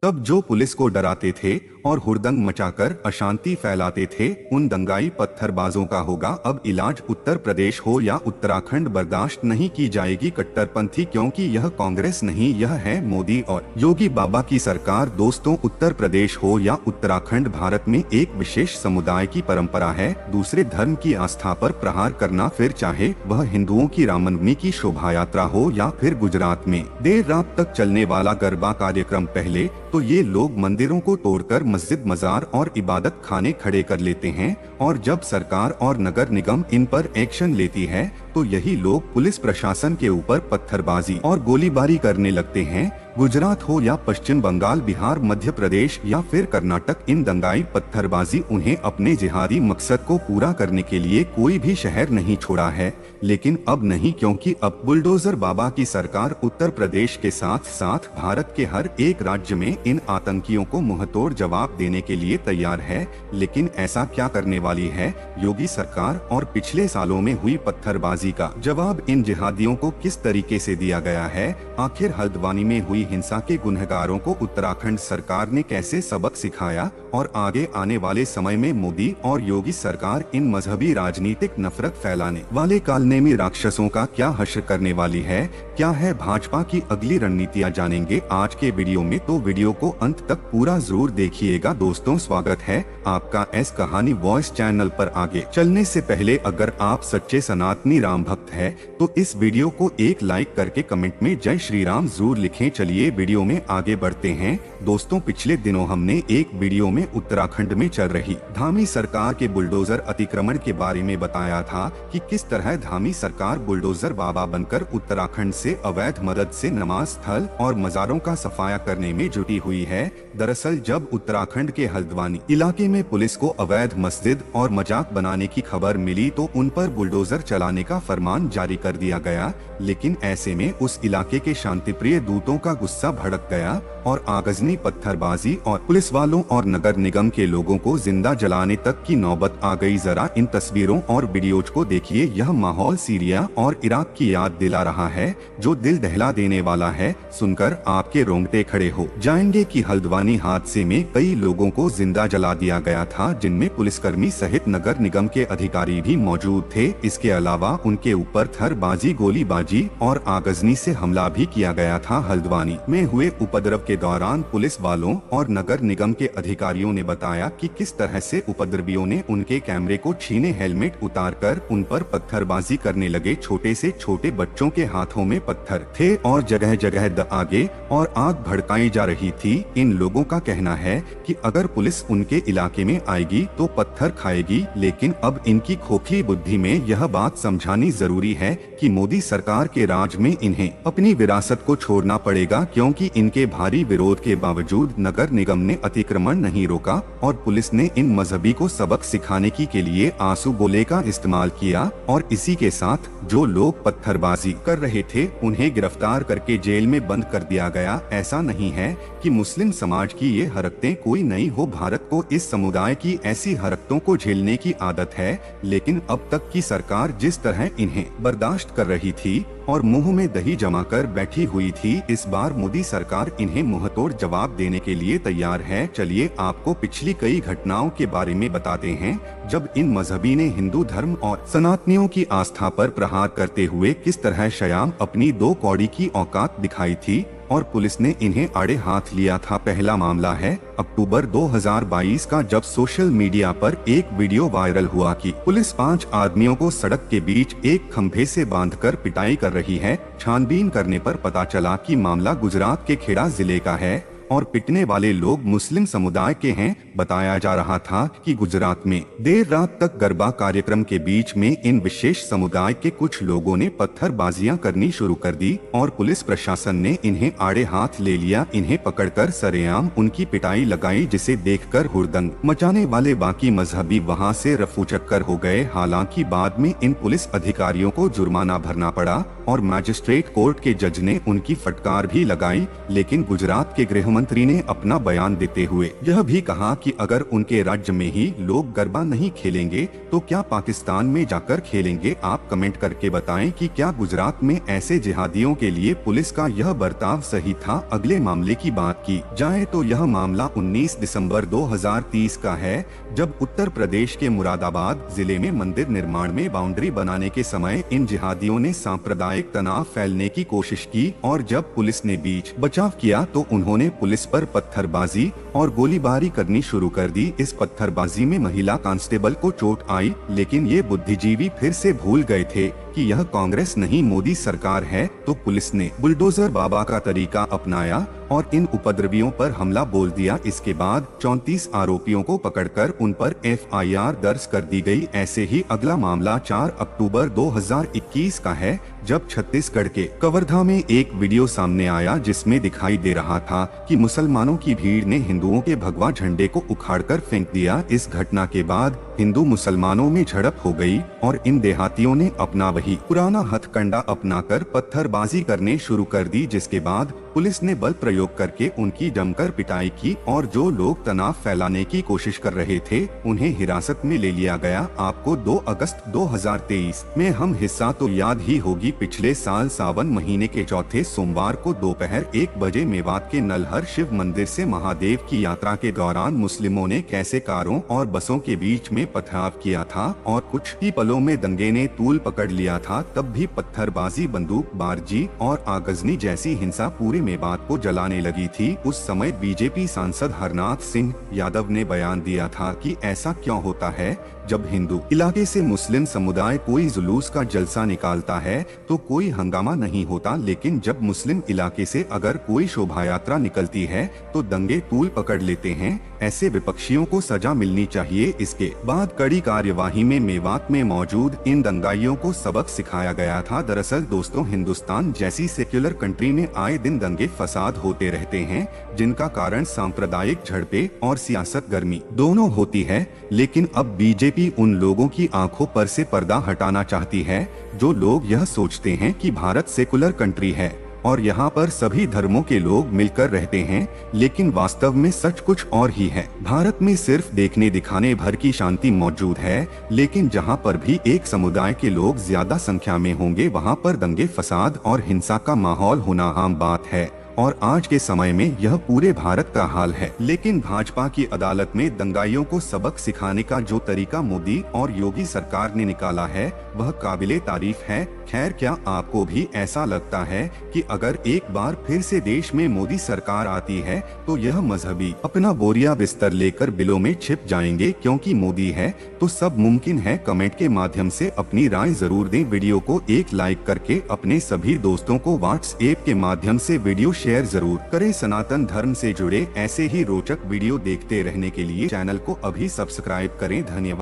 तब जो पुलिस को डराते थे और हुड़दंग मचाकर अशांति फैलाते थे, उन दंगाई पत्थरबाजों का होगा अब इलाज। उत्तर प्रदेश हो या उत्तराखंड, बर्दाश्त नहीं की जाएगी कट्टरपंथी, क्योंकि यह कांग्रेस नहीं, यह है मोदी और योगी बाबा की सरकार। दोस्तों, उत्तर प्रदेश हो या उत्तराखंड, भारत में एक विशेष समुदाय की परंपरा है दूसरे धर्म की आस्था पर प्रहार करना, फिर चाहे वह हिंदुओं की रामनवमी की शोभा यात्रा हो या फिर गुजरात में देर रात तक चलने वाला गरबा कार्यक्रम। पहले तो ये लोग मंदिरों को तोड़कर मस्जिद, मजार और इबादत खाने खड़े कर लेते हैं, और जब सरकार और नगर निगम इन पर एक्शन लेती है तो यही लोग पुलिस प्रशासन के ऊपर पत्थरबाजी और गोलीबारी करने लगते हैं। गुजरात हो या पश्चिम बंगाल, बिहार, मध्य प्रदेश या फिर कर्नाटक, इन दंगाई पत्थरबाजी उन्हें अपने जिहादी मकसद को पूरा करने के लिए कोई भी शहर नहीं छोड़ा है। लेकिन अब नहीं, क्योंकि अब बुलडोजर बाबा की सरकार उत्तर प्रदेश के साथ साथ भारत के हर एक राज्य में इन आतंकियों को मुंहतोड़ जवाब देने के लिए तैयार है। लेकिन ऐसा क्या करने वाली है योगी सरकार, और पिछले सालों में हुई पत्थरबाजी का जवाब इन जिहादियों को किस तरीके से दिया गया है? आखिर हल्द्वानी में हुई हिंसा के गुनहगारों को उत्तराखंड सरकार ने कैसे सबक सिखाया, और आगे आने वाले समय में मोदी और योगी सरकार इन मजहबी राजनीतिक नफरत फैलाने वाले कालनेमी राक्षसों का क्या हश्र करने वाली है? क्या है भाजपा की अगली रणनीतियां, जानेंगे आज के वीडियो में, तो वीडियो को अंत तक पूरा जरूर देखिएगा। दोस्तों, स्वागत है आपका एस कहानी वॉइस चैनल पर। आगे चलने से पहले अगर आप सच्चे सनातनी राम भक्त है तो इस वीडियो को एक लाइक करके कमेंट में जय श्री राम जरूर लिखें। चलिए वीडियो में आगे बढ़ते हैं। दोस्तों, पिछले दिनों हमने एक वीडियो में उत्तराखंड में चल रही धामी सरकार के बुलडोजर अतिक्रमण के बारे में बताया था कि किस तरह धामी सरकार बुलडोजर बाबा बनकर उत्तराखंड से अवैध मदद से नमाज स्थल और मजारों का सफाया करने में जुटी हुई है। दरअसल जब उत्तराखंड के हल्द्वानी इलाके में पुलिस को अवैध मस्जिद और मजाक बनाने की खबर मिली तो उन पर बुलडोजर चलाने का फरमान जारी कर दिया गया। लेकिन ऐसे में उस इलाके के शांतिप्रिय दूतों का गुस्सा भड़क गया और आगजनी, पत्थरबाजी और पुलिस वालों और नगर निगम के लोगों को जिंदा जलाने तक की नौबत आ गई। जरा इन तस्वीरों और वीडियोज को देखिए। यह माहौल सीरिया और इराक की याद दिला रहा है, जो दिल दहला देने वाला है। सुनकर आपके रोंगटे खड़े हो जाएंगे कि हल्द्वानी हादसे में कई लोगों को जिंदा जला दिया गया था, जिनमें पुलिसकर्मी सहित नगर निगम के अधिकारी भी मौजूद थे। इसके अलावा उनके ऊपर थरबाजी, गोलीबाजी और आगजनी से हमला भी किया गया था। हल्द्वानी में हुए उपद्रव के दौरान पुलिस वालों और नगर निगम के अधिकारियों ने बताया कि किस तरह से उपद्रवियों ने उनके कैमरे को छीने, हेलमेट उतारकर उन पर पत्थरबाजी करने लगे। छोटे से छोटे बच्चों के हाथों में पत्थर थे और जगह जगह आगे और आग भड़काई जा रही थी। इन लोगों का कहना है कि अगर पुलिस उनके इलाके में आएगी तो पत्थर खाएगी। लेकिन अब इनकी खोखली बुद्धि में यह बात समझानी जरूरी है कि मोदी सरकार के राज में इन्हें अपनी विरासत को छोड़ना पड़ेगा, क्योंकि इनके भारी विरोध के बावजूद नगर निगम ने अतिक्रमण नहीं रोका और पुलिस ने इन मजहबी को सबक सिखाने की के लिए आंसू गोले का इस्तेमाल किया। और इसी के साथ जो लोग पत्थरबाजी कर रहे थे उन्हें गिरफ्तार करके जेल में बंद कर दिया गया। ऐसा नहीं है कि मुस्लिम समाज की ये हरकतें कोई नई हो, भारत को इस समुदाय की ऐसी हरकतों को झेलने की आदत है। लेकिन अब तक की सरकार जिस तरह इन्हें बर्दाश्त कर रही थी और मुंह में दही जमाकर बैठी हुई थी, इस बार मोदी सरकार इन्हें मुंहतोड़ जवाब देने के लिए तैयार है। चलिए आपको पिछली कई घटनाओं के बारे में बताते हैं, जब इन मजहबी ने हिंदू धर्म और सनातनियों की आस्था पर प्रहार करते हुए किस तरह शयाम अपनी दो कौड़ी की औकात दिखाई थी और पुलिस ने इन्हें आड़े हाथ लिया था। पहला मामला है अक्टूबर 2022 का, जब सोशल मीडिया पर एक वीडियो वायरल हुआ कि पुलिस 5 आदमियों को सड़क के बीच एक खंभे से बांधकर पिटाई कर रही है। छानबीन करने पर पता चला कि मामला गुजरात के खेड़ा जिले का है और पिटने वाले लोग मुस्लिम समुदाय के हैं। बताया जा रहा था कि गुजरात में देर रात तक गरबा कार्यक्रम के बीच में इन विशेष समुदाय के कुछ लोगों ने पत्थरबाजियां करनी शुरू कर दी और पुलिस प्रशासन ने इन्हें आड़े हाथ ले लिया। इन्हें पकड़कर सरेआम उनकी पिटाई लगाई, जिसे देखकर हुड़दंग मचाने वाले बाकी मजहबी वहां से रफू चक्कर हो गए। हालांकि बाद में इन पुलिस अधिकारियों को जुर्माना भरना पड़ा और मैजिस्ट्रेट कोर्ट के जज ने उनकी फटकार भी लगाई, लेकिन गुजरात के गृह मंत्री ने अपना बयान देते हुए यह भी कहा कि अगर उनके राज्य में ही लोग गरबा नहीं खेलेंगे तो क्या पाकिस्तान में जाकर खेलेंगे। आप कमेंट करके बताएं कि क्या गुजरात में ऐसे जिहादियों के लिए पुलिस का यह बर्ताव सही था। अगले मामले की बात की जाए तो यह मामला 19 दिसंबर 2030 का है, जब उत्तर प्रदेश के मुरादाबाद जिले में मंदिर निर्माण में बाउंड्री बनाने के समय इन जिहादियों ने सांप्रदायिक तनाव फैलने की कोशिश की और जब पुलिस ने बीच बचाव किया तो उन्होंने पुलिस पर पत्थरबाजी और गोलीबारी करनी शुरू कर दी। इस पत्थरबाजी में महिला कांस्टेबल को चोट आई, लेकिन ये बुद्धिजीवी फिर से भूल गए थे कि यह कांग्रेस नहीं मोदी सरकार है, तो पुलिस ने बुलडोजर बाबा का तरीका अपनाया और इन उपद्रवियों पर हमला बोल दिया। इसके बाद 34 आरोपियों को पकड़कर उन पर FIR दर्ज कर दी गई। ऐसे ही अगला मामला 4 अक्टूबर 2021 का है, जब छत्तीसगढ़ के कवर्धा में एक वीडियो सामने आया जिसमें दिखाई दे रहा था कि मुसलमानों की भीड़ ने हिंदुओं के भगवा झंडे को उखाड़कर फेंक दिया। इस घटना के बाद हिंदू मुसलमानों में झड़प हो गई और इन देहातियों ने अपना वही पुराना हथकंडा अपनाकर पत्थरबाजी करने शुरू कर दी, जिसके बाद पुलिस ने बल प्रयोग करके उनकी जमकर पिटाई की और जो लोग तनाव फैलाने की कोशिश कर रहे थे उन्हें हिरासत में ले लिया गया। आपको 2 अगस्त 2023 में हम हिस्सा तो याद ही होगी। पिछले साल सावन महीने के चौथे सोमवार को दोपहर 1 बजे मेवात के नलहर शिव मंदिर से महादेव की यात्रा के दौरान मुस्लिमों ने कैसे कारों और बसों के बीच में पथराव किया था और कुछ ही पलों में दंगे ने तूल पकड़ लिया था। तब भी पत्थरबाजी, बंदूकबाजी और आगजनी जैसी हिंसा पूरे मेवात को जलाने लगी थी। उस समय बीजेपी सांसद हरनाथ सिंह यादव ने बयान दिया था कि ऐसा क्यों होता है, जब हिंदू इलाके से मुस्लिम समुदाय कोई जुलूस का जलसा निकालता है तो कोई हंगामा नहीं होता, लेकिन जब मुस्लिम इलाके से अगर कोई शोभा यात्रा निकलती है तो दंगे तूल पकड़ लेते हैं। ऐसे विपक्षियों को सजा मिलनी चाहिए। इसके बाद कड़ी कार्यवाही में मेवात में मौजूद इन दंगाइयों को सबक सिखाया गया था। दरअसल दोस्तों, हिंदुस्तान जैसी सेक्युलर कंट्री में आए दिन दंगे फसाद होते रहते हैं, जिनका कारण सांप्रदायिक झड़पें और सियासत गर्मी दोनों होती है। लेकिन अब बीजेपी उन लोगों की आंखों पर से पर्दा हटाना चाहती है जो लोग यह सोचते हैं कि भारत सेकुलर कंट्री है और यहाँ पर सभी धर्मों के लोग मिलकर रहते हैं, लेकिन वास्तव में सच कुछ और ही है। भारत में सिर्फ देखने दिखाने भर की शांति मौजूद है, लेकिन जहाँ पर भी एक समुदाय के लोग ज्यादा संख्या में होंगे वहाँ पर दंगे फसाद और हिंसा का माहौल होना आम बात है और आज के समय में यह पूरे भारत का हाल है। लेकिन भाजपा की अदालत में दंगाइयों को सबक सिखाने का जो तरीका मोदी और योगी सरकार ने निकाला है वह काबिले तारीफ है। खैर, क्या आपको भी ऐसा लगता है कि अगर एक बार फिर से देश में मोदी सरकार आती है तो यह मजहबी अपना बोरिया बिस्तर लेकर बिलों में छिप जाएंगे? क्योंकि मोदी है तो सब मुमकिन है। कमेंट के माध्यम से अपनी राय जरूर दें। वीडियो को एक लाइक करके अपने सभी दोस्तों को व्हाट्सएप के माध्यम से वीडियो शेयर जरूर करें। सनातन धर्म से जुड़े ऐसे ही रोचक वीडियो देखते रहने के लिए चैनल को अभी सब्सक्राइब करें। धन्यवाद।